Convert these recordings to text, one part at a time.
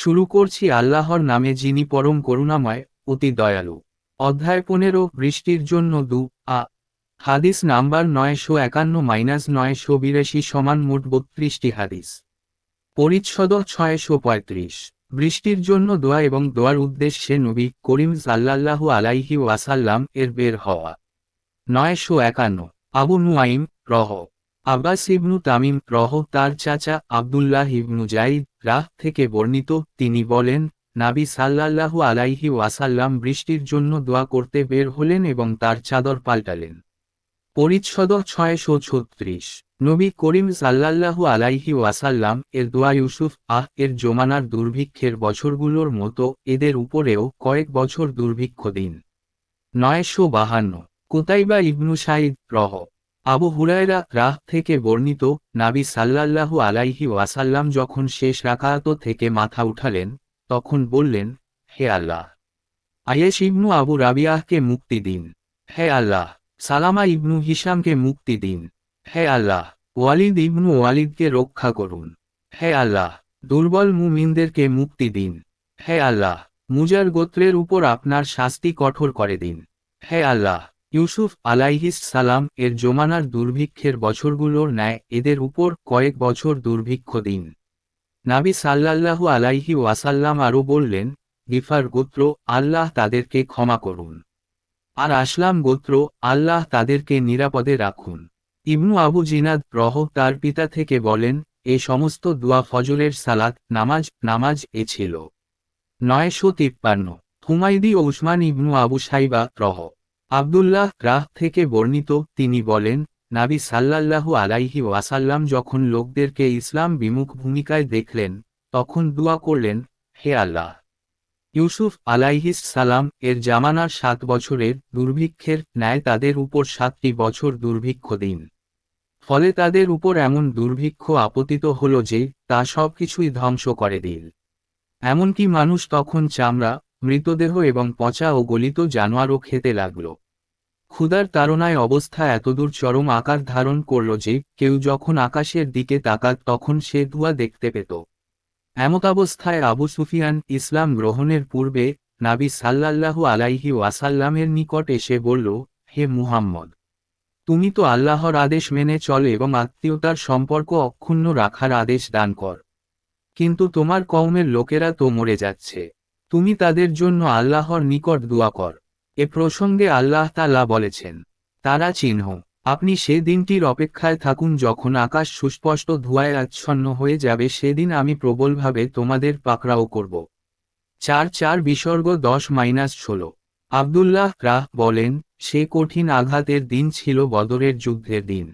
শুরু করছি আল্লাহর নামে, যিনি পরম করুণাময়, অতি দয়ালু। অধ্যায় 15, বৃষ্টির জন্য আ হাদিস নাম্বার 951-982 সমান মোট 32টি হাদিস। পরিচ্ছদ 635। বৃষ্টির জন্য দোয়া এবং দোয়ার উদ্দেশ্যে নবী করিম সাল্লাল্লাহু আলাইহি ওয়াসাল্লাম এর বের হওয়া। 951। আবু নুয়াইম রহ আব্বাস ইবনু তামিম রহ তার চাচা আব্দুল্লাহ ইবনু জাইদ রাহ থেকে বর্ণিত, তিনি বলেন, নাবী সাল্লাল্লাহু আলাইহি ওয়াসাল্লাম বৃষ্টির জন্য দোয়া করতে বের হলেন এবং তার চাদর পাল্টালেন। পরিচ্ছদ 636। নবী করিম সাল্লাল্লাহু আলাইহি ওয়াসাল্লাম এর দোয়া ইউসুফ এর জমানার দুর্ভিক্ষের বছরগুলোর মতো এদের উপরেও কয়েক বছর দুর্ভিক্ষ দিন। 952। কুতাইবা ইবনু সাইদ রহ আবু হুরায়রা রাহ থেকে বর্ণিত, নাবী সাল্লাল্লাহু আলাইহি ওয়াসাল্লাম যখন শেষ রাকাত থেকে মাথা উঠালেন, তখন বললেন, হে আল্লাহ, আয়েশ ইবনু আবু রাবিয়াহকে মুক্তি দিন। হে আল্লাহ, সালামা ইবনু হিশামকে মুক্তি দিন। হে আল্লাহ, ওয়ালিদ ইবনু ওয়ালিদকে রক্ষা করুন। হে আল্লাহ, দুর্বল মুমিনদেরকে মুক্তি দিন। হে আল্লাহ, মুজার গোত্রের উপর আপনার শাস্তি কঠোর করে দিন। হে আল্লাহ, ইউসুফ আলাইহিস সালাম এর জমানার দুর্ভিক্ষের বছরগুলোর ন্যায় এদের উপর কয়েক বছর দুর্ভিক্ষ দিন। নাবী সাল্লাল্লাহু আলাইহি ওয়াসাল্লাম আরও বললেন, গিফার গোত্র, আল্লাহ তাদেরকে ক্ষমা করুন। আর আসলাম গোত্র, আল্লাহ তাদেরকে নিরাপদে রাখুন। ইবনু আবু জিনাদ রহ তার পিতা থেকে বলেন, এ সমস্ত দোয়া ফজরের সালাত নামাজ এ ছিল। 953। হুমায়দি ও উসমান ইবনু আবু সাইবা রহ আব্দুল্লাহ রাহ থেকে বর্ণিত, তিনি বলেন, নাবী সাল্লাল্লাহু আলাইহি ওয়াসাল্লাম যখন লোকদেরকে ইসলাম বিমুখ ভূমিকায় দেখলেন, তখন দোয়া করলেন, হে আল্লাহ, ইউসুফ আলাইহিস সালাম এর জামানার 7 বছরের দুর্ভিক্ষের ন্যায় তাদের উপর 7টি বছর দুর্ভিক্ষ দিন। ফলে তাদের উপর এমন দুর্ভিক্ষ আপতিত হল যে তা সবকিছুই ধ্বংস করে দিল। এমনকি মানুষ তখন চামড়া, মৃতদেহ এবং পচা ও গলিত জানোয়ারও খেতে লাগল। ক্ষুধার তাড়নায় অবস্থা এতদূর চরম আকার ধারণ করল যে কেউ যখন আকাশের দিকে তাকাত তখন সে ধোঁয়া দেখতে পেত। এমতাবস্থায় আবু সুফিয়ান ইসলাম গ্রহণের পূর্বে নাবী সাল্লাল্লাহু আলাইহি ওয়াসাল্লামের নিকট এসে বলল, হে মুহাম্মদ, তুমি তো আল্লাহর আদেশ মেনে চল এবং আত্মীয়তার সম্পর্ক অক্ষুণ্ণ রাখার আদেশ দান কর, কিন্তু তোমার কওমের লোকেরা তো মরে যাচ্ছে। তুমি তাদের জন্য আল্লাহর নিকট দোয়া কর। এ প্রসঙ্গে আল্লাহ তাআলা বলেছেন, তারা চিহ্ন, আপনি সে দিনটির অপেক্ষায় থাকুন যখন আকাশ সুস্পষ্ট ধোঁয়ায় আচ্ছন্ন হয়ে যাবে, সেদিন আমি প্রবলভাবে তোমাদের পাকড়াও করব। 4 বিসর্গ 10-16। আব্দুল্লাহ রাহ বলেন, সে কঠিন আঘাতের দিন ছিল বদরের যুদ্ধের দিন।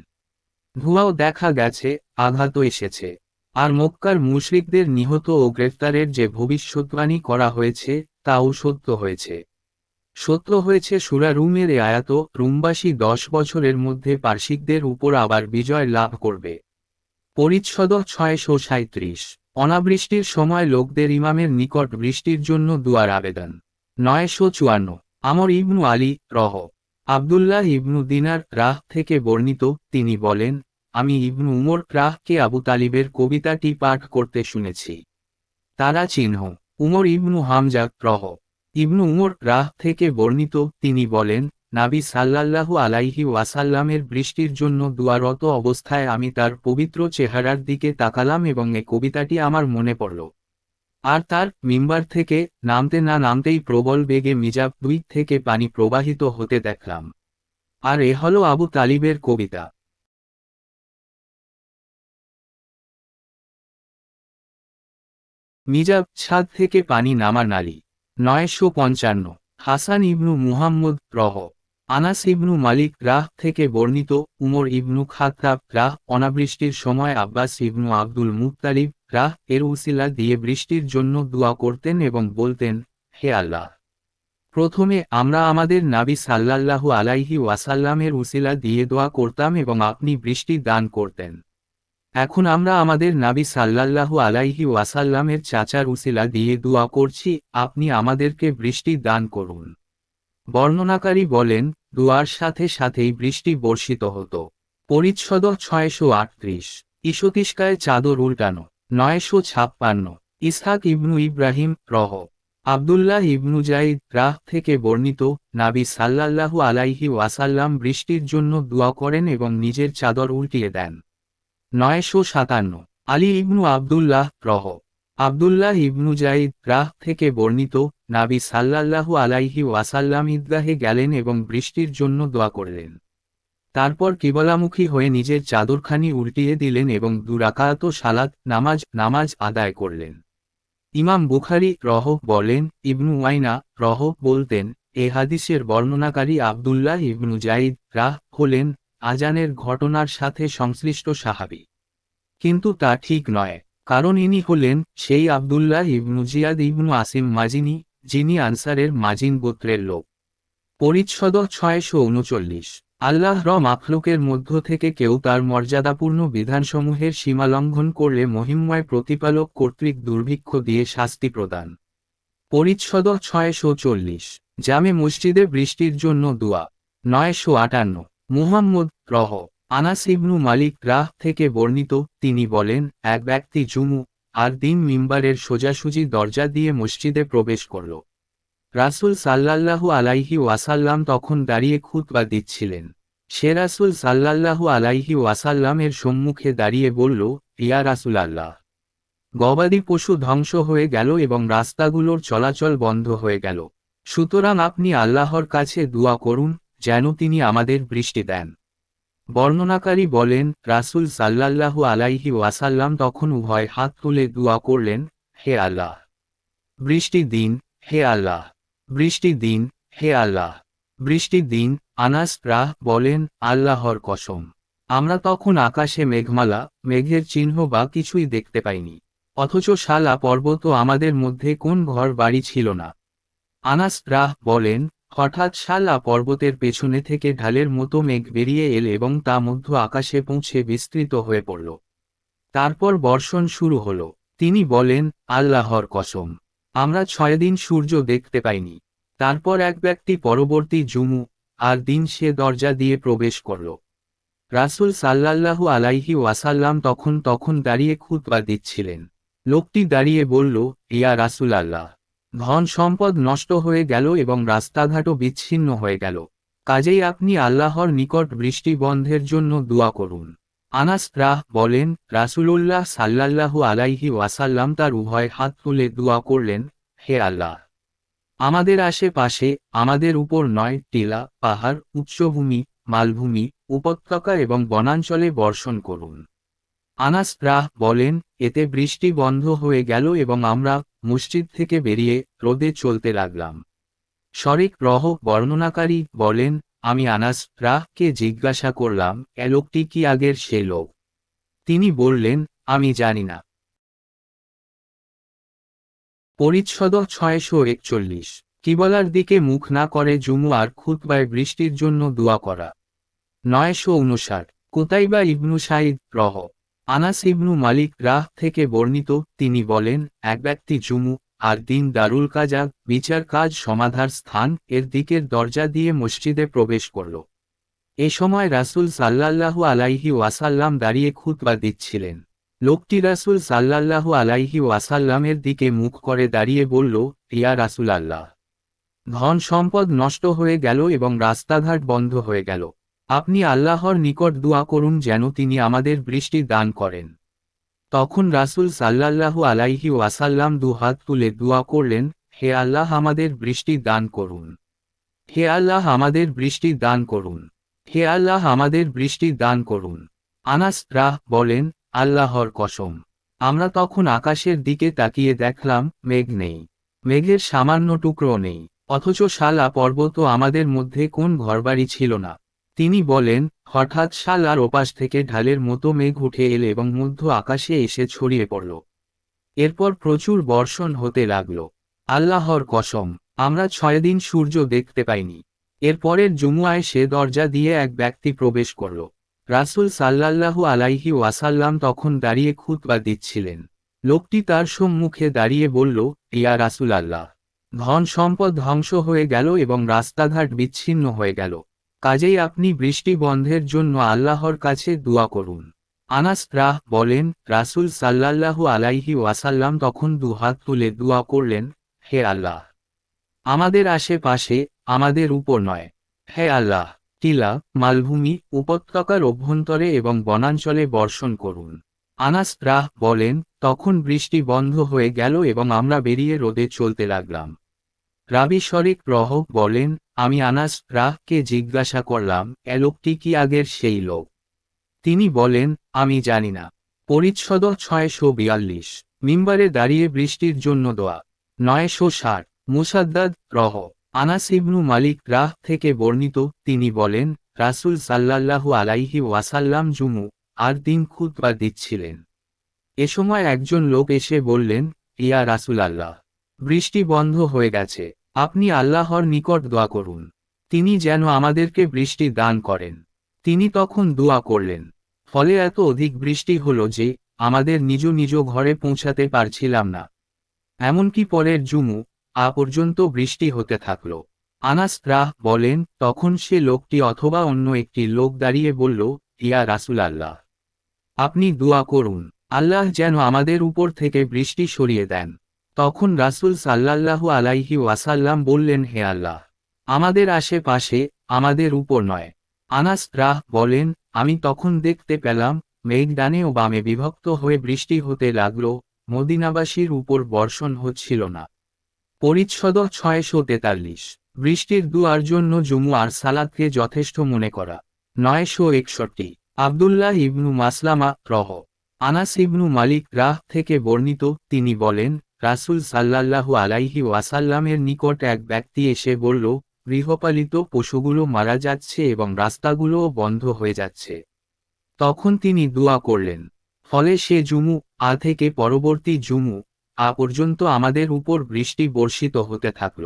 ধোঁয়াও দেখা গেছে, আঘাতও এসেছে। আর মক্কার মুশরিকদের নিহত ও গ্রেফতারের যে ভবিষ্যদ্বাণী করা হয়েছে তাও সত্য হয়েছে। সত্য হয়েছে সূরা রুমের এ আয়াত, রুমবাসী 10 বছরের মধ্যে পারসিকদের উপর আবার বিজয় লাভ করবে। পরিচ্ছদ 637। অনাবৃষ্টির সময় লোকদের ইমামের নিকট বৃষ্টির জন্য দুয়ার আবেদন। 954। আমর ইবনু আলী রহ আব্দুল্লাহ ইবনু দিনার রাহ থেকে বর্ণিত, তিনি বলেন, আমি ইবনু উমর রাহকে আবু তালিবের কবিতাটি পাঠ করতে শুনেছি। তারা চিহ্ন, উমর ইবনু হামজা রহ ইবনু উমর রাহ থেকে বর্ণিত, তিনি বলেন, নাবী সাল্লাল্লাহু আলাইহি ওয়াসাল্লামের বৃষ্টির জন্য দুয়ারত অবস্থায় আমি তার পবিত্র চেহারার দিকে তাকালাম এবং এ কবিতাটি আমার মনে পড়ল। আর তার মিম্বার থেকে নামতে না নামতেই প্রবল বেগে মিজাব 2 থেকে পানি প্রবাহিত হতে দেখলাম। আর এ হল আবু তালিবের কবিতা। মিজাব, ছাদ থেকে পানি নামার নালী। 955। হাসান ইবনু মুহাম্মদ রহ আনাস ইবনু মালিক রাহ থেকে বর্ণিত, উমর ইবনু খাত্তাব রাহ অনাবৃষ্টির সময় আব্বাস ইবনু আব্দুল মুত্তালিব রাহ এর উসিলা দিয়ে বৃষ্টির জন্য দোয়া করতেন এবং বলতেন, হে আল্লাহ, প্রথমে আমরা আমাদের নাবী সাল্লাল্লাহু আলাইহি ওয়াসাল্লামের উসিলা দিয়ে দোয়া করতাম এবং আপনি বৃষ্টি দান করতেন। এখন আমরা আমাদের নাবী সাল্লাল্লাহু আলাইহি ওয়াসাল্লামের চাচার উসিলা দিয়ে দোয়া করছি, আপনি আমাদেরকে বৃষ্টি দান করুন। বর্ণনাকারী বলেন, দোয়ার সাথে সাথেই বৃষ্টি বর্ষিত হতো। পরিচ্ছদ 638। ইশতিস্কায় চাদর উল্টানো। 956। ইসহাক ইবনু ইব্রাহিম রহ। আব্দুল্লাহ ইবনু জাইদ রাহ থেকে বর্ণিত, নাবী সাল্লাল্লাহু আলাইহি ওয়াসাল্লাম বৃষ্টির জন্য দোয়া করেন এবং নিজের চাদর উল্টিয়ে দেন। 957 আলী ইবনু আব্দুল্লাহ রহ। আব্দুল্লাহ ইবনু জাইদ রাহ থেকে বর্ণিত, নাবী সাল্লাল্লাহু আলাইহি ওয়াসাল্লাম ঈদগাহে গেলেন এবং বৃষ্টির জন্য দোয়া করলেন। তারপর কিবলামুখী হয়ে নিজের চাদরখানি উল্টিয়ে দিলেন এবং 2 রাকাত সালাত নামাজ আদায় করলেন। ইমাম বুখারী রহ বলেন, ইবনু ওয়াইনা রহ বলতেন, এ হাদিসের বর্ণনাকারী আব্দুল্লাহ ইবনু জাইদ রাহ হলেন আজানের ঘটনার সাথে সংশ্লিষ্ট সাহাবী। কিন্তু তা ঠিক নয়, কারণ ইনি হলেন সেই আব্দুল্লাহ ইবনু জিয়াদ ইবনু আসিম মাজিনী, যিনি আনসারের মাজিন গোত্রের লোক। পরিচ্ছদ 639 আল্লাহর মাখলুকের মধ্য থেকে কেউ তার মর্যাদাপূর্ণ বিধানসমূহের সীমালঙ্ঘন করলে মহিমময় প্রতিপালক কর্তৃক দুর্ভিক্ষ দিয়ে শাস্তি প্রদান। পরিচ্ছদ 640 জামে মসজিদে বৃষ্টির জন্য দোয়া। 958 মুহাম্মদ রহ। আনাস ইবনু মালিক রাহ থেকে বর্ণিত, তিনি বলেন, এক ব্যক্তি জুমু আর দিন মিম্বারের সোজাসুজি দরজা দিয়ে মসজিদে প্রবেশ করল। রাসূল সাল্লাল্লাহু আলাইহি ওয়াসাল্লাম তখন দাঁড়িয়ে খুতবা দিচ্ছিলেন। সে রাসূল সাল্লাল্লাহু আলাইহি ওয়াসাল্লামের সম্মুখে দাঁড়িয়ে বলল, ইয়া রাসূলাল্লাহ, গবাদি পশু ধ্বংস হয়ে গেল এবং রাস্তাগুলোর চলাচল বন্ধ হয়ে গেল। সুতরাং আপনি আল্লাহর কাছে দোয়া করুন যেন তিনি আমাদের বৃষ্টি দেন। বর্ণনাকারী বলেন, রাসূল সাল্লাল্লাহু আলাইহি ওয়াসাল্লাম তখন উভয় হাত তুলে দোয়া করলেন, হে আল্লাহ, বৃষ্টি দিন, হে আল্লাহ, বৃষ্টি দিন, হে আল্লাহ, বৃষ্টি দিন। আনাস রাহ বলেন, আল্লাহর কসম, আমরা তখন আকাশে মেঘমালা, মেঘের চিহ্ন বা কিছুই দেখতে পাইনি, অথচ শালা পর্বত আমাদের মধ্যে কোন ঘর বাড়ি ছিল না। আনাস রাহ বলেন, হঠাৎ শালা পর্বতের পেছনে থেকে ঢালের মতো মেঘ বেরিয়ে এল এবং তা মধ্য আকাশে পৌঁছে বিস্তৃত হয়ে পড়ল। তারপর বর্ষণ শুরু হল। তিনি বলেন, আল্লাহর কসম, আমরা 6 দিন সূর্য দেখতে পাইনি। তারপর এক ব্যক্তি পরবর্তী জুমু আর দিন সে দরজা দিয়ে প্রবেশ করল। রাসূল সাল্লাল্লাহু আলাইহি ওয়াসাল্লাম তখন দাঁড়িয়ে খুতবা দিচ্ছিলেন। লোকটি দাঁড়িয়ে বলল, ইয়া রাসূলাল্লাহ, ধন সম্পদ নষ্ট হয়ে গেল এবং রাস্তাঘাটও বিচ্ছিন্ন হয়ে গেল, কাজেই আপনি আল্লাহর নিকট বৃষ্টি বন্ধের জন্য দোয়া করুন। আনাস রাহ বলেন, রাসূলুল্লাহ সাল্লাল্লাহু আলাইহি ওয়াসাল্লাম তার উভয় হাত তুলে দোয়া করলেন, হে আল্লাহ, আমাদের আশেপাশে, আমাদের উপর নয়, টিলা, পাহাড়, উচ্চভূমি, মালভূমি, উপত্যকা এবং বনাঞ্চলে বর্ষণ করুন। আনাস রাহ বলেন, এতে বৃষ্টি বন্ধ হয়ে গেল এবং আমরা মসজিদ থেকে বেরিয়ে রোদে চলতে লাগলাম। শরিক রহ বর্ণনাকারী বলেন, আমি আনাস রাহকে জিজ্ঞাসা করলাম, এ লোকটি কি আগের সে লোক? তিনি বললেন, আমি জানি না। পরিচ্ছদ 641 কিবলার দিকে মুখ না করে জুমুয়ার খুতবায় বৃষ্টির জন্য দোয়া করা। 959 কুতাইবা ইবনু সাইদ রহ। আনাস ইবনু মালিক রাহ থেকে বর্ণিত, তিনি বলেন, এক ব্যক্তি জুমু আর দিন দারুল কাজা, বিচার কাজ সমাধার স্থান এর দিকের দরজা দিয়ে মসজিদে প্রবেশ করল। এ সময় রাসূল সাল্লাল্লাহু আলাইহি ওয়াসাল্লাম দাঁড়িয়ে খুতবা দিচ্ছিলেন। লোকটি রাসূল সাল্লাল্লাহু আলাইহি ওয়াসাল্লামের দিকে মুখ করে দাঁড়িয়ে বলল, ইয়া রাসূলাল্লাহ, ধন সম্পদ নষ্ট হয়ে গেল এবং রাস্তাঘাট বন্ধ হয়ে গেল, আপনি আল্লাহর নিকট দোয়া করুন যেন তিনি আমাদের বৃষ্টি দান করেন। তখন রাসূল সাল্লাল্লাহু আলাইহি ওয়াসাল্লাম 2 হাত তুলে দোয়া করলেন, হে আল্লাহ, আমাদের বৃষ্টি দান করুন, হে আল্লাহ, আমাদের বৃষ্টি দান করুন, হে আল্লাহ, আমাদের বৃষ্টি দান করুন। আনাস রাহ বলেন, আল্লাহর কসম, আমরা তখন আকাশের দিকে তাকিয়ে দেখলাম, মেঘ নেই, মেঘের সামান্য টুকরো নেই, অথচ শালা পর্বত আমাদের মধ্যে কোন ঘরবাড়ি ছিল না। তিনি বলেন, হঠাৎ শালার ওপাশ থেকে ঢালের মতো মেঘ উঠে এল এবং মধ্য আকাশে এসে ছড়িয়ে পড়ল। এরপর প্রচুর বর্ষণ হতে লাগল। আল্লাহর কসম, আমরা 6 দিন সূর্য দেখতে পাইনি। এরপরের জুমুয়ায় সে দরজা দিয়ে এক ব্যক্তি প্রবেশ করল। রাসূল সাল্লাল্লাহু আলাইহি ওয়াসাল্লাম তখন দাঁড়িয়ে খুতবা দিচ্ছিলেন। লোকটি তার সম্মুখে দাঁড়িয়ে বলল, ইয়া রাসূলাল্লাহ, ধন সম্পদ ধ্বংস হয়ে গেল এবং রাস্তাঘাট বিচ্ছিন্ন হয়ে গেল, কাজেই আপনি বৃষ্টি বন্ধের জন্য আল্লাহর কাছে দোয়া করুন। আনাস রাহ বলেন, রাসূল সাল্লাল্লাহু আলাইহি ওয়াসাল্লাম তখন দুহাত তুলে দোয়া করলেন, হে আল্লাহ, আমাদের আশেপাশে, আমাদের উপর নয়। হে আল্লাহ, টিলা, মালভূমি, উপত্যকার অভ্যন্তরে এবং বনাঞ্চলে বর্ষণ করুন। আনাস রাহ বলেন, তখন বৃষ্টি বন্ধ হয়ে গেল এবং আমরা বেরিয়ে রোদে চলতে লাগলাম। রাবি শরিক রহ বলেন, আমি আনাস রাহকে জিজ্ঞাসা করলাম, এ লোকটি কি আগের সেই লোক? তিনি বলেন, আমি জানি না। পরিচ্ছদ 642। মিম্বারে দাঁড়িয়ে বৃষ্টির জন্য দোয়া। 960। মুসাদ্দাদ রহ। আনাস ইবনু মালিক রাহ থেকে বর্ণিত, তিনি বলেন, রাসূল সাল্লাল্লাহু আলাইহি ওয়াসাল্লাম জুমু আর দিন খুতবা দিচ্ছিলেন। এ সময় একজন লোক এসে বললেন, ইয়া রাসূলাল্লাহ, বৃষ্টি বন্ধ হয়ে গেছে, আপনি আল্লাহর নিকট দোয়া করুন, তিনি যেন আমাদেরকে বৃষ্টি দান করেন। তিনি তখন দোয়া করলেন। ফলে এত অধিক বৃষ্টি হলো যে আমাদের নিজ নিজ ঘরে পৌঁছাতে পারছিলাম না। এমনকি পরের জুমু পর্যন্ত বৃষ্টি হতে থাকল। আনাস রাহ বলেন, তখন সে লোকটি অথবা অন্য একটি লোক দাঁড়িয়ে বলল, ইয়া রাসূলাল্লাহ, আপনি দোয়া করুন, আল্লাহ যেন আমাদের উপর থেকে বৃষ্টি সরিয়ে দেন। তখন রাসূল সাল্লাল্লাহু আলাইহি ওয়াসাল্লাম বললেন, হে আল্লাহ, আমাদের আশেপাশে, আমাদের উপর নয়। আনাস রাহ বলেন, আমি তখন দেখতে পেলাম, মেঘ ডানে ও বামে বিভক্ত হয়ে বৃষ্টি হতে লাগল, মদিনাবাসীর উপর বর্ষণ হচ্ছিল না। পরিচ্ছদ 643। বৃষ্টির দুয়ার জন্য জুমু আর সালাতকে যথেষ্ট মনে করা। 961। আব্দুল্লাহ ইবনু মাসলামা রহ। আনাস ইবনু মালিক রাহ থেকে বর্ণিত, তিনি বলেন, রাসূল সাল্লাল্লাহু আলাইহি ওয়াসাল্লামের নিকট এক ব্যক্তি এসে বলল, গৃহপালিত পশুগুলো মারা যাচ্ছে এবং রাস্তাগুলোও বন্ধ হয়ে যাচ্ছে। তখন তিনি দোয়া করলেন। ফলে সে জুমু থেকে পরবর্তী জুমু পর্যন্ত আমাদের উপর বৃষ্টি বর্ষিত হতে থাকল।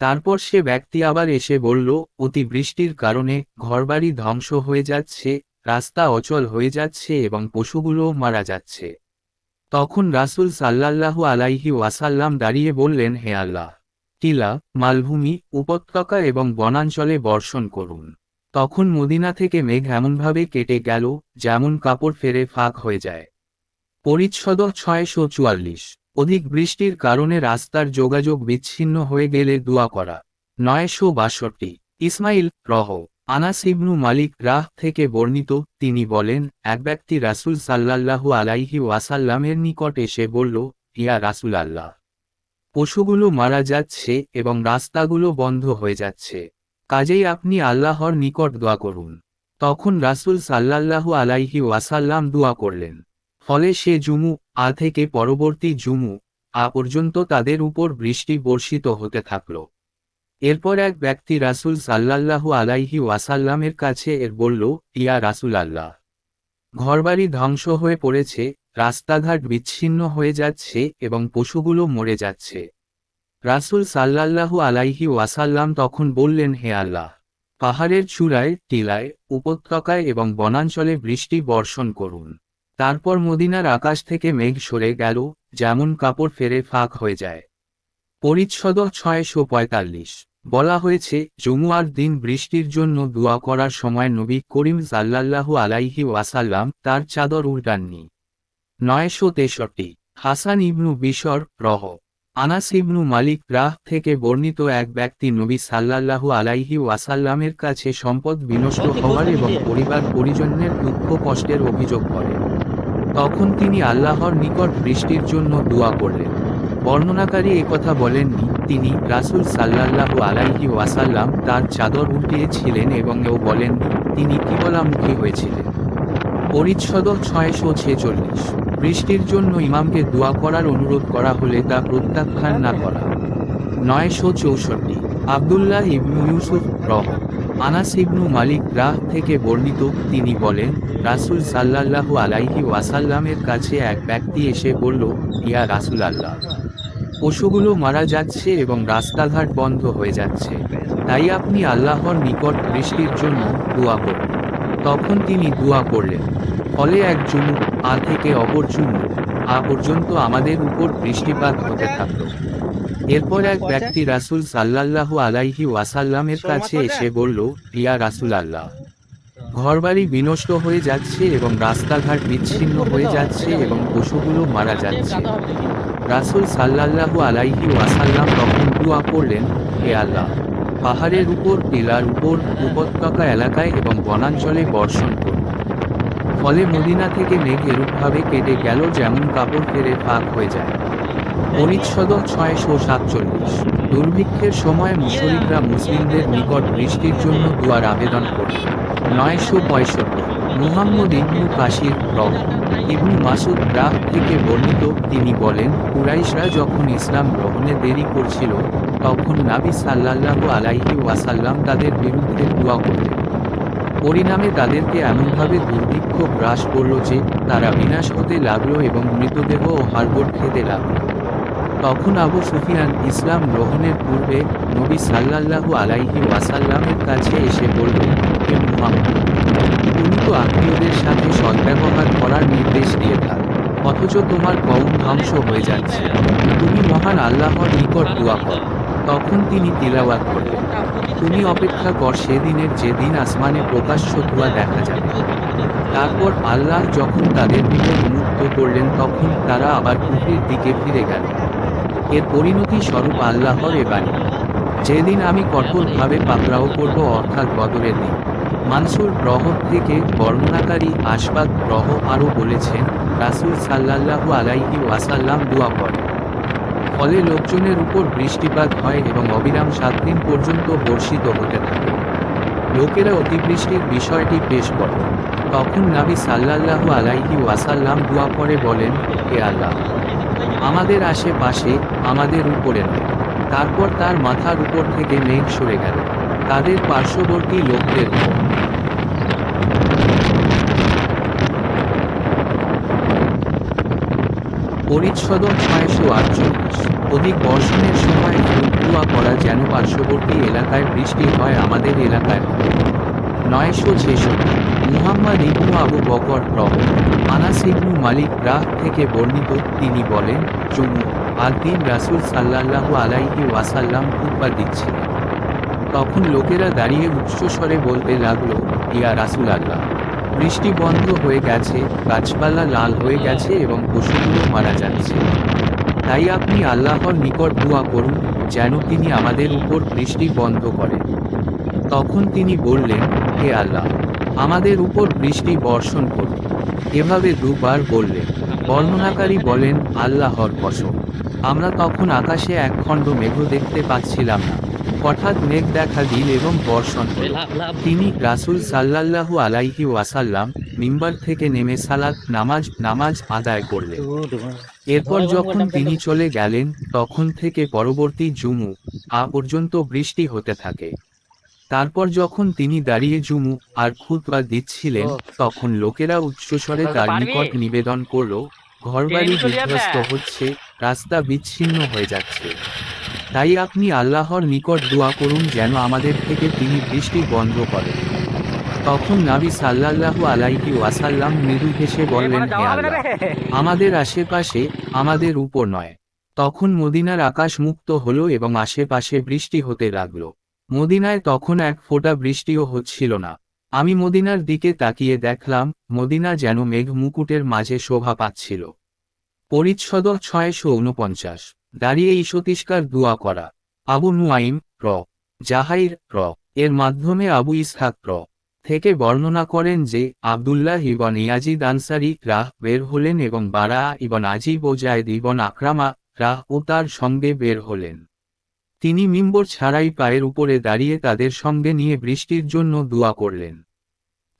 তারপর সে ব্যক্তি আবার এসে বলল, অতি বৃষ্টির কারণে ঘরবাড়ি ধ্বংস হয়ে যাচ্ছে, রাস্তা অচল হয়ে যাচ্ছে এবং পশুগুলোও মারা যাচ্ছে। তখন রাসূল সাল্লাল্লাহু আলাইহি ওয়াসাল্লাম দাঁড়িয়ে বললেন, হে আল্লাহ, টিলা, মালভূমি, উপত্যকা এবং বনাঞ্চলে বর্ষণ করুন। তখন মদিনা থেকে মেঘ এমনভাবে কেটে গেল, যেমন কাপড় ফেরে ফাঁক হয়ে যায়। পরিচ্ছদ 644। অধিক বৃষ্টির কারণে রাস্তার যোগাযোগ বিচ্ছিন্ন হয়ে গেলে দোয়া করা। 962। ইসমাইল রহ। আনাস ইবনু মালিক রাহ থেকে বর্ণিত, তিনি বলেন, এক ব্যক্তি রাসূল সাল্লাল্লাহু আলাইহি ওয়াসাল্লামের নিকট এসে বলল, ইয়া রাসূলাল্লাহ, পশুগুলো মারা যাচ্ছে এবং রাস্তাগুলো বন্ধ হয়ে যাচ্ছে, কাজেই আপনি আল্লাহর নিকট দোয়া করুন। তখন রাসূল সাল্লাল্লাহু আলাইহি ওয়াসাল্লাম দোয়া করলেন। ফলে সে জুমু থেকে পরবর্তী জুমু পর্যন্ত তাদের উপর বৃষ্টি বর্ষিত হতে থাকল। এরপর এক ব্যক্তি রাসূল সাল্লাল্লাহু আলাইহি ওয়াসাল্লামের কাছে বলল, ইয়া রাসূলাল্লাহ, ঘরবাড়ি ধ্বংস হয়ে পড়েছে, রাস্তাঘাট বিচ্ছিন্ন হয়ে যাচ্ছে এবং পশুগুলো মরে যাচ্ছে। রাসূল সাল্লাল্লাহু আলাইহি ওয়াসাল্লাম তখন বললেন, হে আল্লাহ, পাহাড়ের চূড়ায়, টিলায়, উপত্যকায় এবং বনাঞ্চলে বৃষ্টি বর্ষণ করুন। তারপর মদিনার আকাশ থেকে মেঘ সরে গেল, যেমন কাপড় ফেরে ফাঁক হয়ে যায়। পরিচ্ছদ 645। বলা হয়েছে, জুমুয়ার দিন বৃষ্টির জন্য দোয়া করার সময় নবী করিম সাল্লাল্লাহু আলাইহি ওয়াসাল্লাম তার চাদর উল্টাননি। 963। হাসান ইবনু বিশর রহ। আনাস ইবনু মালিক রাহ থেকে বর্ণিত, এক ব্যক্তি নবী সাল্লাল্লাহু আলাইহি ওয়াসাল্লামের কাছে সম্পদ বিনষ্ট হওয়ার এবং পরিবার পরিজনের দুঃখ কষ্টের অভিযোগ করে। তখন তিনি আল্লাহর নিকট বৃষ্টির জন্য দোয়া করলেন। বর্ণনাকারী একথা বলেননি, তিনি রাসূল সাল্লাল্লাহু আলাইহি ওয়াসাল্লাম তার চাদর উল্টিয়েছিলেন এবং বলেননি, তিনি কেবলামুখী হয়েছিলেন। পরিচ্ছদ 646। বৃষ্টির জন্য ইমামকে দোয়া করার অনুরোধ করা হলে তা প্রত্যাখ্যান না করা। 964। আব্দুল্লাহ ইবনু ইউসুফ রহ। আনাস ইবনু মালিক রাহ থেকে বর্ণিত, তিনি বলেন, রাসূল সাল্লাল্লাহু আলাইহি ওয়াসাল্লামের কাছে এক ব্যক্তি এসে বলল, ইয়া রাসূলাল্লাহ, পশুগুলো মারা যাচ্ছে এবং রাস্তাঘাট বন্ধ হয়ে যাচ্ছে, তাই আপনি আল্লাহর নিকট বৃষ্টির জন্য দোয়া করুন। তখন তিনি দোয়া করলেন। ফলে এক জুমু থেকে অপর জুমু পর্যন্ত আমাদের উপর বৃষ্টিপাত হতে থাকল। এরপর এক ব্যক্তি রাসূল সাল্লাল্লাহু আলাইহি ওয়াসাল্লামের কাছে এসে বলল, ইয়া রাসূলাল্লাহ, ঘরবাড়ি বিনষ্ট হয়ে যাচ্ছে এবং রাস্তাঘাট বিচ্ছিন্ন হয়ে যাচ্ছে এবং পশুগুলো মারা যাচ্ছে। রাসূল সাল্লাল্লাহু আলাইহি ওয়াসাল্লাম তখন দুআ করলেন, হে আল্লাহ, পাহাড়ের উপর, টিলার উপর, উপত্যকা এলাকায় এবং বনাঞ্চলে বর্ষণ করুন। ফলে মদিনা থেকে মেঘ এরূপভাবে কেটে গেল যেমন কাপড় ফেরে ফাঁক হয়ে যায়। পরিচ্ছদ 647। দুর্ভিক্ষের সময় মুশরিকরা মুসলিমদের নিকট বৃষ্টির জন্য দুআর আবেদন করল। 965। মুহাম্মদ ইবনু কাসির ইবনু মাসুদ রাহ থেকে বর্ণিত, তিনি বলেন, কুরাইশরা যখন ইসলাম গ্রহণে দেরি করছিল, তখন নবী সাল্লাল্লাহু আলাইহি ওয়াসাল্লাম তাদের বিরুদ্ধে দুআ করতেন। পরিণামে তাদেরকে এমনভাবে দুর্ভিক্ষ গ্রাস করল যে তারা বিনাশ হতে লাগলো এবং মৃতদেহ ও হাড়গোড় খেতে লাগল। তখন আবু সুফিয়ান ইসলাম গ্রহণের পূর্বে নবী সাল্লাল্লাহু আলাইহি ওয়াসাল্লামের কাছে এসে বলল, হে মুহাম্মদ, তুমি তো আত্মীয়দের সাথে সদ্ব্যবহার করার নির্দেশ দিয়ে থাক, অথচ তোমার কওম ধ্বংস হয়ে যাচ্ছে। তুমি মহান আল্লাহর নিকট দোয়া কর। তখন তিনি তিলাওয়াত করলেন, তুমি অপেক্ষা কর সেদিনের, যেদিন আসমানে প্রকাশ্য ধোঁয়া দেখা যাবে। তারপর আল্লাহ যখন তাদের দিকে মুক্ত করলেন, তখন তারা আবার কুফরির দিকে ফিরে গেল। এর পরিণতি স্বরূপ আল্লাহর এ বাণী, যেদিন আমি কঠোরভাবে পাকড়াও করব, অর্থাৎ বদরের দিন। মানসুর থেকে বর্ণনাকারী আশবাক আরও বলেছেন, রাসূল সাল্লাল্লাহু আলাইহি ওয়াসাল্লাম দুআ করেন, ফলে লোকজনের উপর বৃষ্টিপাত হয় এবং অবিরাম 7 দিন পর্যন্ত বর্ষিত হতে থাকে। লোকেরা অতিবৃষ্টির বিষয়টি পেশ করে। তখন নবী সাল্লাল্লাহু আলাইহি ওয়াসাল্লাম দুআ করে বলেন, হে আল্লাহ, আমাদের আশেপাশে, আমাদের উপরে নয়। তারপর তার মাথার উপর থেকে মেঘ সরে গেল তাদের পার্শ্ববর্তী লোকদের উপর। পরিচ্ছদ 648। অধিক বর্ষণের সময় দোয়া করা যেন পার্শ্ববর্তী এলাকায় বৃষ্টি হয়, আমাদের এলাকায় হয়। 966। মুহাম্মদ ইবনু আবু বকর আনাস ইবনু মালিক থেকে বর্ণিত, তিনি বলেন, জুমআর দিন রাসূল সাল্লাল্লাহু আলাইহি ওয়াসাল্লাম খুতবা দিচ্ছিলেন। তখন লোকেরা দাঁড়িয়ে উচ্চস্বরে বলতে লাগলো, ইয়া রাসূলাল্লাহ, বৃষ্টি বন্ধ হয়ে গেছে, গাছপালা লাল হয়ে গেছে এবং পশুগুলো মারা যাচ্ছে। তাই আপনি আল্লাহর নিকট দোয়া করুন যেন তিনি আমাদের উপর বৃষ্টি বন্ধ করেন। তখন তিনি বললেন, হে আল্লাহ, আমাদের উপর বৃষ্টি বর্ষণ করুন। এভাবে দুবার বললেন। বর্ণনাকারী বলেন, আল্লাহর কসম, আমরা তখন আকাশে একখণ্ড মেঘ দেখতে পাচ্ছিলাম না। হঠাৎ মেঘ দেখা দিল এবং বর্ষণ হল। তিনি রাসূল সাল্লাল্লাহু আলাইহি ওয়াসাল্লাম মিম্বার থেকে নেমে নামাজ আদায় করলেন। এরপর যখন তিনি চলে গেলেন, তখন থেকে পরবর্তী জুমআ পর্যন্ত বৃষ্টি হতে থাকে। তারপর যখন তিনি দাঁড়িয়ে আর খুতবা দিচ্ছিলেন, তখন লোকেরা উচ্চস্বরে তার নিকট নিবেদন করল, ঘরবাড়ি বিধ্বস্ত হচ্ছে, রাস্তা বিচ্ছিন্ন হয়ে যাচ্ছে। তাই আপনি আল্লাহর নিকট দোয়া করুন যেন আমাদের থেকে তিনি বৃষ্টি বন্ধ করেন। তখন নবী সাল্লাল্লাহু আলাইহি ওয়াসাল্লাম মৃদু হেসে বললেন, হে আল্লাহ, আমাদের আশেপাশে, আমাদের উপর নয়। তখন মদিনার আকাশ মুক্ত হলো এবং আশেপাশে বৃষ্টি হতে লাগলো। মদিনায় তখন এক ফোঁটা বৃষ্টিও হচ্ছিল না। আমি মদিনার দিকে তাকিয়ে দেখলাম, মদিনা যেন মেঘ মুকুটের মাঝে শোভা পাচ্ছিল। পরিচ্ছদ 649। দাঁড়িয়ে ঈশতিষ্কার দোয়া করা। আবু নুআইম জাহাইর এর মাধ্যমে আবু ইসহাক থেকে বর্ণনা করেন যে আব্দুল্লাহ ইবন ইয়াজিদ আনসারী বের হলেন এবং বারা ইবন আজিব ও জায়েদ ইবন আকরামা ও তার সঙ্গে বের হলেন। তিনি মিম্বর ছাড়াই পায়ের উপরে দাঁড়িয়ে তাদের সঙ্গে নিয়ে বৃষ্টির জন্য দোয়া করলেন।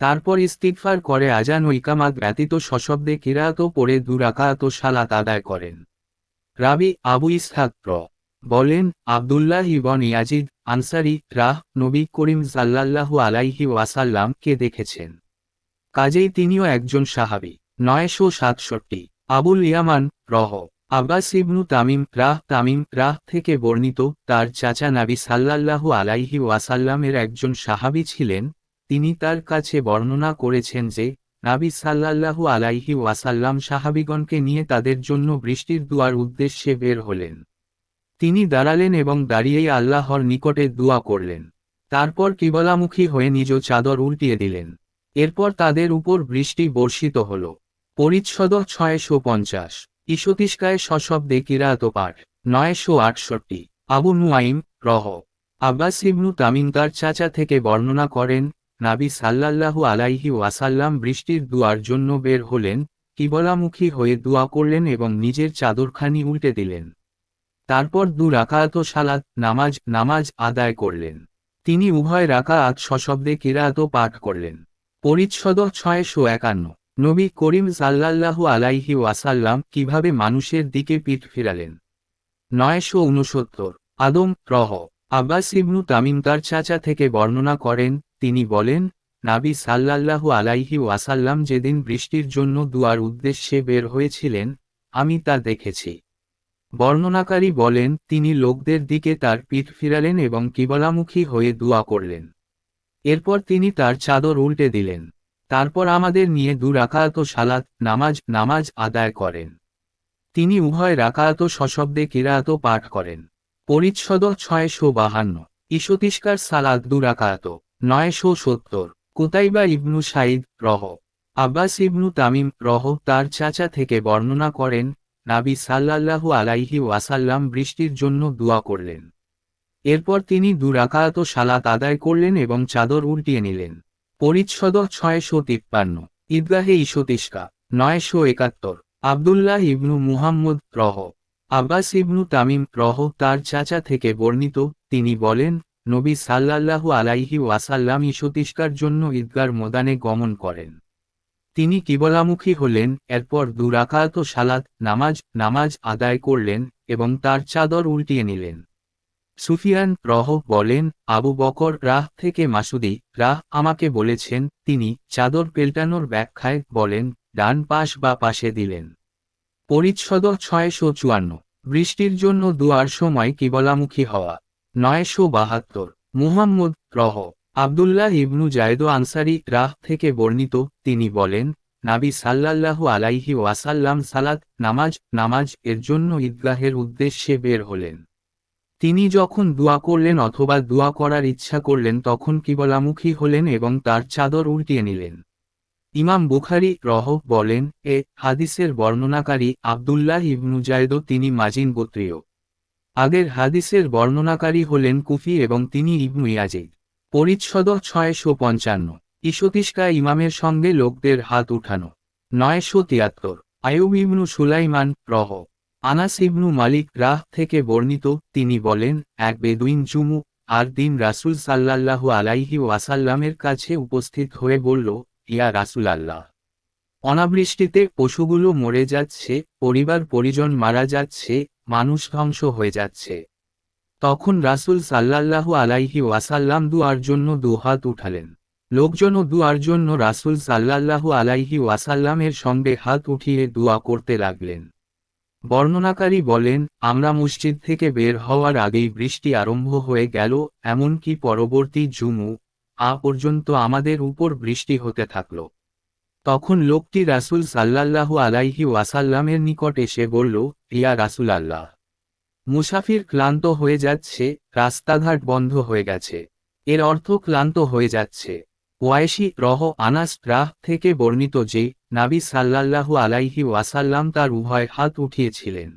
তারপর ইস্তিগফার করে আজান ও ইকামাত ব্যতীত সশব্দে কিরাত পড়ে 2 রাকাত সালাত আদায় করেন। রাবি আবু ইসহাক বলেন, আব্দুল্লাহ ইবন ইয়াজিদ আনসারী নবী করিম সাল্লাল্লাহু আলাইহি ওয়াসাল্লামকে দেখেছেন, কাজেই তিনিও একজন সাহাবী। 967। আবুল ইয়ামান আব্বাস ইবনু তামিম থেকে বর্ণিত, তার চাচা নবী সাল্লাল্লাহু আলাইহি ওয়াসাল্লামের একজন সাহাবী ছিলেন। তিনি তার কাছে বর্ণনা করেছেন যে নবী সাল্লাল্লাহু আলাইহি ওয়াসাল্লাম সাহাবীগণকে নিয়ে তাদের জন্য বৃষ্টির দোয়ার উদ্দেশ্যে বের হলেন। তিনি দাঁড়ালেন এবং দাঁড়িয়েই আল্লাহর নিকটে দোয়া করলেন। তারপর কিবলামুখী হয়ে নিজ চাদর উল্টিয়ে দিলেন। এরপর তাদের উপর বৃষ্টি বর্ষিত হল। পরিচ্ছদ 650। ঈশতিষ্কায় সশব্দে কিরাত পাঠ। 968। আবু নুয়াইম রহ আব্বাস ইবনু তামিম তার চাচা থেকে বর্ণনা করেন, নাবী সাল্লাল্লাহু আলাইহি ওয়াসাল্লাম বৃষ্টির দুয়ার জন্য বের হলেন, কিবলামুখী হয়ে দোয়া করলেন এবং নিজের চাদরখানি উল্টে দিলেন। তারপর 2 রাকাত সালাত নামাজ আদায় করলেন। তিনি উভয় রাকাত সশব্দে কিরাত পাঠ করলেন। পরিচ্ছদ 651। নবী করিম সাল্লাল্লাহু আলাইহি ওয়াসাল্লাম কিভাবে মানুষের দিকে পিঠ ফিরালেন। 969। আদম রহ আব্বাস ইবনু তামিম তার চাচা থেকে বর্ণনা করেন, তিনি বলেন, নাবী সাল্লাল্লাহু আলাইহি ওয়াসাল্লাম যেদিন বৃষ্টির জন্য দুয়ার উদ্দেশ্যে বের হয়েছিলেন, আমি তা দেখেছি। বর্ণনাকারী বলেন, তিনি লোকদের দিকে তার পিঠ ফিরালেন এবং কিবলামুখী হয়ে দোয়া করলেন। এরপর তিনি তার চাদর উল্টে দিলেন। তারপর আমাদের নিয়ে 2 রাকাত সালাত নামাজ আদায় করেন। তিনি উভয় রাকাত সশব্দে কিরাত পাঠ করেন। পরিচ্ছদ 652। ঈশতিষ্কার সালাত 2 রাকাত। 970। কুতাইবা ইবনু সাইদ রহ আব্বাস ইবনু তামিম রহ তার চাচা থেকে বর্ণনা করেন, নাবী সাল্লাল্লাহু আলাইহি ওয়াসাল্লাম বৃষ্টির জন্য দোয়া করলেন। এরপর তিনি 2 রাকাত সালাত আদায় করলেন এবং চাদর উল্টিয়ে নিলেন। পরিচ্ছদ 653। ঈদগাহে ঈশতিষ্কা। 971। আব্দুল্লাহ ইবনু মুহাম্মদ রহ আব্বাস ইবনু তামিম রহ তার চাচা থেকে বর্ণিত, তিনি বলেন, নবী সাল্লাল্লাহু আলাইহি ওয়াসাল্লাম ঈশতিষ্কার জন্য ঈদগার ময়দানে গমন করেন। তিনি কিবলামুখী হলেন, এরপর 2 রাকাত সালাত নামাজ আদায় করলেন এবং তার চাদর উল্টিয়ে নিলেন। সুফিয়ান রহ বলেন, আবু বকর রাহ থেকে মাসুদি রাহ আমাকে বলেছেন, তিনি চাদর পেল্টানোর ব্যাখ্যায় বলেন, ডান পাশ বা পাশে দিলেন। পরিচ্ছদ 654। বৃষ্টির জন্য দুয়ার সময় কিবলামুখী হওয়া। 972। মুহাম্মদ রহ আব্দুল্লাহ ইবনু জায়দ আনসারি রাহ থেকে বর্ণিত, তিনি বলেন, নাবী সাল্লাল্লাহু আলাইহি ওয়াসাল্লাম সালাত নামাজ এর জন্য ঈদগাহের উদ্দেশ্যে বের হলেন। তিনি যখন দোয়া করলেন অথবা দোয়া করার ইচ্ছা করলেন তখন কিবলামুখী হলেন এবং তার চাদর উল্টিয়ে নিলেন। ইমাম বুখারী রহ বলেন, হাদিসের বর্ণনাকারী আব্দুল্লাহ ইবনু জায়দ তিনি মাজিন গোত্রীয়। আগের হাদিসের বর্ণনাকারী হলেন কুফি এবং তিনি ইবনু ইয়াজিদ। পরিচ্ছদ 655। ঈশতিষ্কা ইমামের সঙ্গে লোকদের হাত উঠানো। 973। আয়ুব ইবনু সুলাইমান রহ আনাস ইবনু মালিক রাহ থেকে বর্ণিত, তিনি বলেন, এক বেদুইন আর দিন রাসূল সাল্লাল্লাহু আলাইহি ওয়াসাল্লামের কাছে উপস্থিত হয়ে বলল, ইয়া রাসূলাল্লাহ, অনাবৃষ্টিতে পশুগুলো মরে যাচ্ছে, পরিজন মারা যাচ্ছে, মানুষ ধ্বংস হয়ে যাচ্ছে। তখন রাসূল সাল্লাল্লাহু আলাইহি ওয়াসাল্লাম দুয়ার জন্য 2 হাত উঠালেন। লোকজনও দুয়ার জন্য রাসূল সাল্লাল্লাহু আলাইহি ওয়াসাল্লামের সঙ্গে হাত উঠিয়ে দোয়া করতে লাগলেন। বর্ণনাকারী বলেন, আমরা মসজিদ থেকে বের হওয়ার আগেই বৃষ্টি আরম্ভ হয়ে গেল, এমনকি পরবর্তী পর্যন্ত আমাদের উপর বৃষ্টি হতে থাকল। তখন লোকটি রাসূল সাল্লাল্লাহু আলাইহি ওয়াসাল্লামের নিকট এসে বলল, ইয়া রাসূলাল্লাহ, মুসাফির ক্লান্ত হয়ে যাচ্ছে, রাস্তাঘাট বন্ধ হয়ে গেছে। এর অর্থ ক্লান্ত হয়ে যাচ্ছে। ওয়াইশি রহ আনাস রাহ থেকে বর্ণিত যে, নাবী সাল্লাল্লাহু আলাইহি ওয়াসাল্লাম তার উভয় হাত উঠিয়েছিলেন।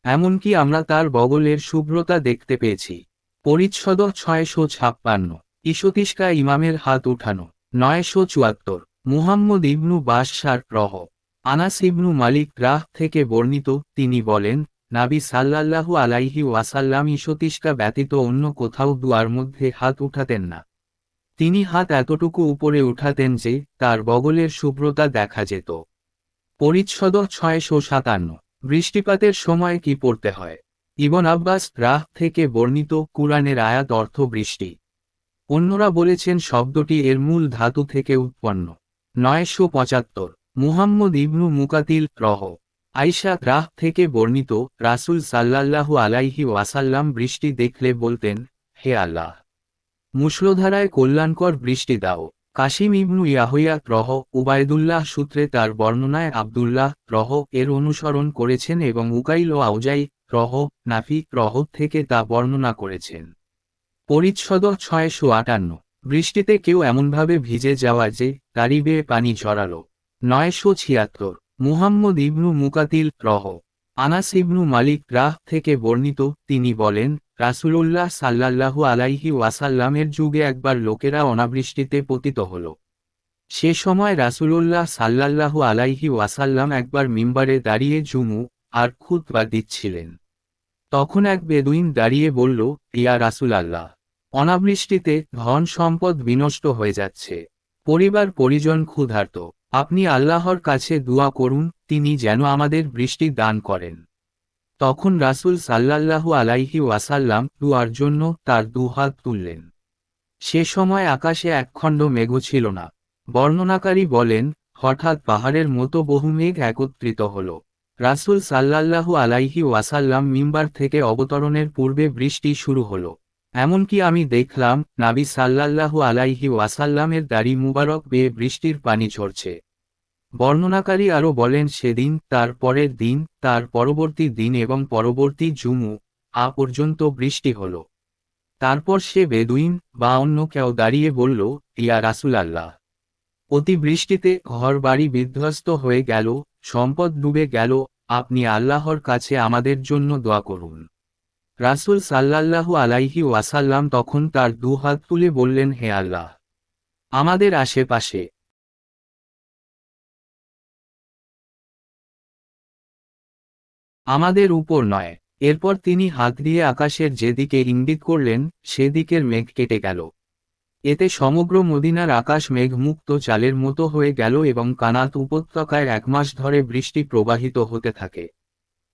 এমনকি আমরা তার বগলের শুভ্রতা দেখতে পেয়েছি। পরিচ্ছদ 656। ঈশতিষ্কা ইমামের হাত উঠানো। 974। মুহাম্মদ ইবনু বাশশার রহ আনাস ইবনু মালিক রাহ থেকে বর্ণিত, তিনি বলেন, নাবী সাল্লাল্লাহু আলাইহি ওয়াসাল্লাম ঈশতিষ্কা ব্যতীত অন্য কোথাও দুয়ার মধ্যে হাত উঠাতেন না। তিনি হাত এতটুকু উপরে উঠাতেন যে তার বগলের শুভ্রতা দেখা যেত। পরিচ্ছদ 657। বৃষ্টিপাতের সময় কি পড়তে হয়। ইবন আব্বাস রাহ থেকে বর্ণিত, কুরআনের আয়াত অর্থ বৃষ্টি। অন্যরা বলেছেন শব্দটি এর মূল ধাতু থেকে উৎপন্ন। 975। মুহাম্মদ ইবনু মুকাতিল রহ আয়েশা রাহ থেকে বর্ণিত, রাসূল সাল্লাল্লাহু আলাইহি ওয়াসাল্লাম বৃষ্টি দেখলে বলতেন, হে আল্লাহ, মুষলধারায় কল্যাণকর বৃষ্টি দাও। কাসিম ইবনু ইয়াহইয়া রহ উবায়দুল্লাহ সূত্রে তার বর্ণনায় আব্দুল্লাহ রহ এর অনুসরণ করেছেন এবং উকাইল ও আউজাই রহ নাফি রহ থেকে তা বর্ণনা করেছেন। পরিচ্ছদ 658। বৃষ্টিতে কেউ এমনভাবে ভিজে যাওয়া যে গাড়ি বেয়ে পানি ঝরালো। 976 মুহাম্মদ ইবনু মুকাতিল রহ। আনাস ইবনু মালিক রাহ থেকে বর্ণিত, তিনি বলেন, রাসূলুল্লাহ সাল্লাল্লাহু আলাইহি ওয়াসাল্লামের যুগে একবার লোকেরা অনাবৃষ্টিতে পতিত হল। সে সময় রাসূলুল্লাহ সাল্লাল্লাহু আলাইহি ওয়াসাল্লাম একবার মিম্বারে দাঁড়িয়ে জুমু আর খুতবা দিচ্ছিলেন। তখন এক বেদুইন দাঁড়িয়ে বলল, ইয়া রাসূলাল্লাহ, অনাবৃষ্টিতে ধন সম্পদ বিনষ্ট হয়ে যাচ্ছে, পরিবার পরিজন ক্ষুধার্ত, আপনি আল্লাহর কাছে দুআ করুন, তিনি যেন আমাদের বৃষ্টি দান করেন। তখন রাসূল সাল্লাল্লাহু আলাইহি ওয়াসাল্লাম দুআর জন্য তার দুহাত তুললেন। সে সময় আকাশে একখণ্ড মেঘও ছিল না। বর্ণনাকারী বলেন, হঠাৎ পাহাড়ের মতো বহু মেঘ একত্রিত হল। রাসূল সাল্লাল্লাহু আলাইহি ওয়াসাল্লাম মিম্বার থেকে অবতরণের পূর্বে বৃষ্টি শুরু হল। এমনকি আমি দেখলাম নবী সাল্লাল্লাহু আলাইহি ওয়াসাল্লামের দাড়ি মুবারক বেয়ে বৃষ্টির পানি ঝরছে। বর্ণনাকারী আরও বলেন, সেদিন, তার পরের দিন, তার পরবর্তী দিন এবং পরবর্তী জুমুআ পর্যন্ত বৃষ্টি হল। তারপর সে বেদুইন বা অন্য কেউ দাঁড়িয়ে বলল, ইয়া রাসূলাল্লাহ, অতিবৃষ্টিতে ঘর বাড়ি বিধ্বস্ত হয়ে গেল, সম্পদ ডুবে গেল, আপনি আল্লাহর কাছে আমাদের জন্য দোয়া করুন। রাসূল সাল্লাল্লাহু আলাইহি ওয়াসাল্লাম তখন তার দুহাত তুলে বললেন, হে আল্লাহ, আমাদের আশেপাশে, আমাদের উপর নয়। এরপর তিনি হাত দিয়ে আকাশের যেদিকে ইঙ্গিত করলেন, সেদিকের মেঘ কেটে গেল। এতে সমগ্র মদিনার আকাশ মেঘমুক্ত চালের মতো হয়ে গেল এবং কানাত উপত্যকায় 1 মাস ধরে বৃষ্টি প্রবাহিত হতে থাকে।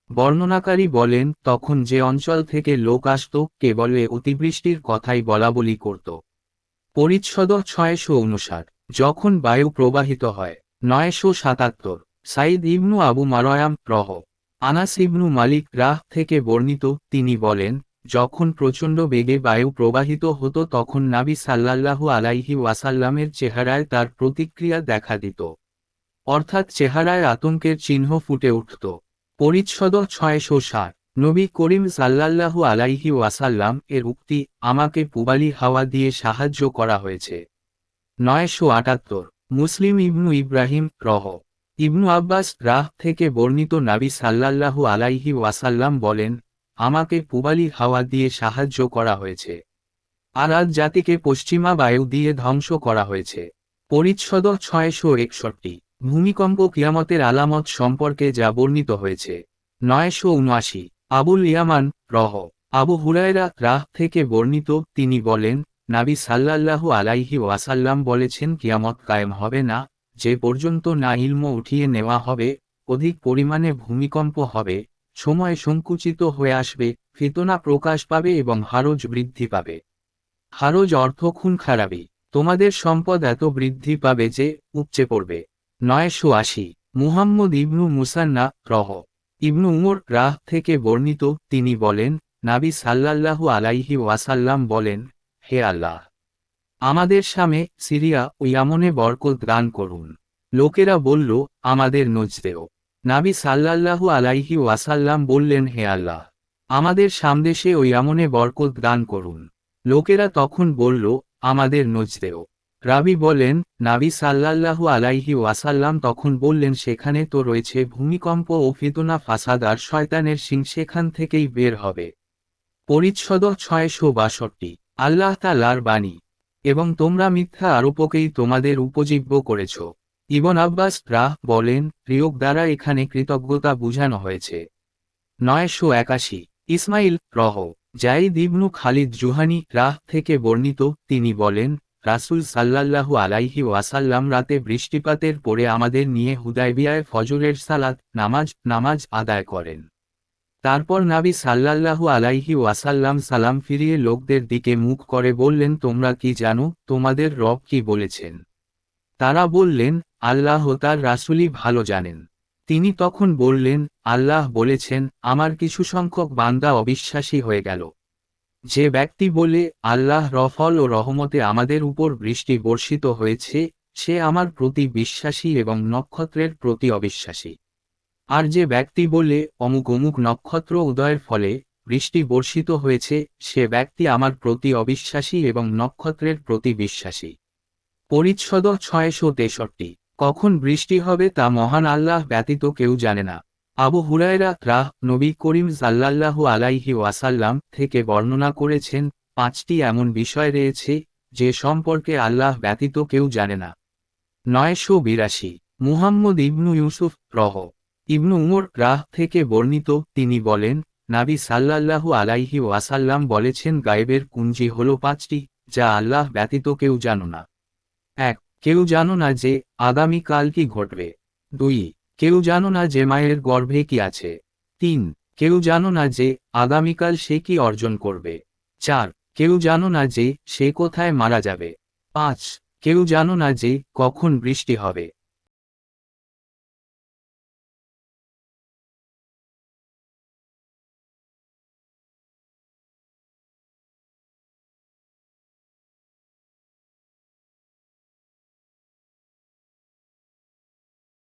বর্ণনাকারী বলেন, তখন যে অঞ্চল থেকে লোক আসত কেবল এ অতিবৃষ্টির কথাই বলাবলি করত। পরিচ্ছদ 659 যখন বায়ু প্রবাহিত হয়। 977 সাইদ ইবনু আবু মারয়াম রহ। আনাস ইবনু মালিক রাহ থেকে বর্ণিত, তিনি বলেন, যখন প্রচণ্ড বেগে বায়ু প্রবাহিত হতো তখন নবী সাল্লাল্লাহু আলাইহি ওয়াসাল্লামের চেহারায় তার প্রতিক্রিয়া দেখা দিত, অর্থাৎ চেহারায় আতঙ্কের চিহ্ন ফুটে উঠত। পরিচ্ছদ 660 নবী করিম সাল্লাল্লাহু আলাইহি ওয়াসাল্লাম এর উক্তি, আমাকে পূবালি হাওয়া দিয়ে সাহায্য করা হয়েছে। 978 মুসলিম ইবনু ইব্রাহিম রহ। ইবনু আব্বাস রাহ থেকে বর্ণিত, নবী সাল্লাল্লাহু আলাইহি ওয়াসাল্লাম বলেন, আমাকে পূবালি হাওয়া দিয়ে সাহায্য করা হয়েছে। আরাদ জাতিকে পশ্চিমা বায়ু দিয়ে ধ্বংস করা হয়েছে। পরিচ্ছদ 661 ভূমিকম্প কিয়ামতের আলামত সম্পর্কে যা বর্ণিত হয়েছে। 979 আবুল ইয়ামান রহ। আবু হুরায়রা রাহ থেকে বর্ণিত, তিনি বলেন, নবী সাল্লাল্লাহু আলাইহি ওয়াসাল্লাম বলেছেন, কিয়ামত কায়েম হবে না যে পর্যন্ত না ইলম উঠিয়ে নেওয়া হবে, অধিক পরিমাণে ভূমিকম্প হবে, সময় সংকুচিত হয়ে আসবে, ফিতনা প্রকাশ পাবে এবং হারজ বৃদ্ধি পাবে। হারজ অর্থ খুন খারাপি। তোমাদের সম্পদ এত বৃদ্ধি পাবে যে উপচে পড়বে। 980 মুহাম্মদ ইবনু মুসান্না রহ। ইবনু উমর রাহ থেকে বর্ণিত, তিনি বলেন, নবী সাল্লাল্লাহু আলাইহি ওয়াসাল্লাম বলেন, হে আল্লাহ, আমাদের শামে, সিরিয়া ও ইয়ামনে বরকত দান করুন। লোকেরা বলল, আমাদের নজদেও। নবী সাল্লাল্লাহু আলাইহি ওয়াসাল্লাম বললেন, হে আল্লাহ, আমাদের শামদেশে ও ইয়ামনে বরকত দান করুন। লোকেরা তখন বলল, আমাদের নজদেও। রাবি বলেন, নবী সাল্লাল্লাহু আলাইহি ওয়াসাল্লাম তখন বললেন, সেখানে তো রয়েছে ভূমিকম্প ও ফিতনা ফাসাদ আর শয়তানের শিং সেখান থেকেই বের হবে। পরিচ্ছদ 662 আল্লাহ তাআলার বাণী, এবং তোমরা মিথ্যা আরোপকেই তোমাদের উপজীব্য করেছ। ইবন আব্বাস রাহ বলেন, প্রিয়ক দ্বারা এখানে কৃতজ্ঞতা বুঝানো হয়েছে। 981 ইসমাইল রহ। জাইদ ইবনু খালিদ জুহানি রাহ থেকে বর্ণিত, তিনি বলেন, রাসূল সাল্লাল্লাহু আলাইহি ওয়াসাল্লাম রাতে বৃষ্টিপাতের পরে আমাদের নিয়ে হুদায়বিয়ায় ফজরের সালাত নামাজ আদায় করেন। তারপর নবী সাল্লাল্লাহু আলাইহি ওয়াসাল্লাম সালাম ফিরিয়ে লোকদের দিকে মুখ করে বললেন, তোমরা কি জানো তোমাদের রব কি বলেছেন? তারা বললেন, আল্লাহ ও তার রাসূলই ভালো জানেন। তিনি তখন বললেন, আল্লাহ বলেছেন, আমার কিছু সংখ্যক বান্দা অবিশ্বাসী হয়ে গেল। যে ব্যক্তি বলে, আল্লাহ রফল ও রহমতে আমাদের উপর বৃষ্টি বর্ষিত হয়েছে, সে আমার প্রতি বিশ্বাসী এবং নক্ষত্রের প্রতি অবিশ্বাসী। আর যে ব্যক্তি বলে, অমুক অমুক নক্ষত্র উদয়ের ফলে বৃষ্টি বর্ষিত হয়েছে, সে ব্যক্তি আমার প্রতি অবিশ্বাসী এবং নক্ষত্রের প্রতি বিশ্বাসী। পরিচ্ছদ 663। কখন বৃষ্টি হবে তা মহান আল্লাহ ব্যতীত কেউ জানে না। আবু হুরায়রা নবী করিম সাল্লাল্লাহু আলাইহি ওয়াসাল্লাম থেকে বর্ণনা করেছেন, 5টি এমন বিষয় রয়েছে যে সম্পর্কে আল্লাহ ব্যতীত কেউ জানে না। 982। মুহাম্মদ ইবনু ইউসুফ ইবনু উমর থেকে বর্ণিত, তিনি বলেন, নাবী সাল্লাল্লাহু আলাইহি ওয়াসাল্লাম বলেছেন, গায়েবের কুঞ্জি হল 5টি, যা আল্লাহ ব্যতীত কেউ জানো না। 1. কেউ জানো না যে আগামীকাল কি ঘটবে। 2. কেউ জানো না যে মায়ের গর্ভে কি আছে। 3. কেউ জানো না যে আগামীকাল সে কি অর্জন করবে। 4. কেউ জানো না যে সে কোথায় মারা যাবে। 5. কেউ জানো না যে কখন বৃষ্টি হবে।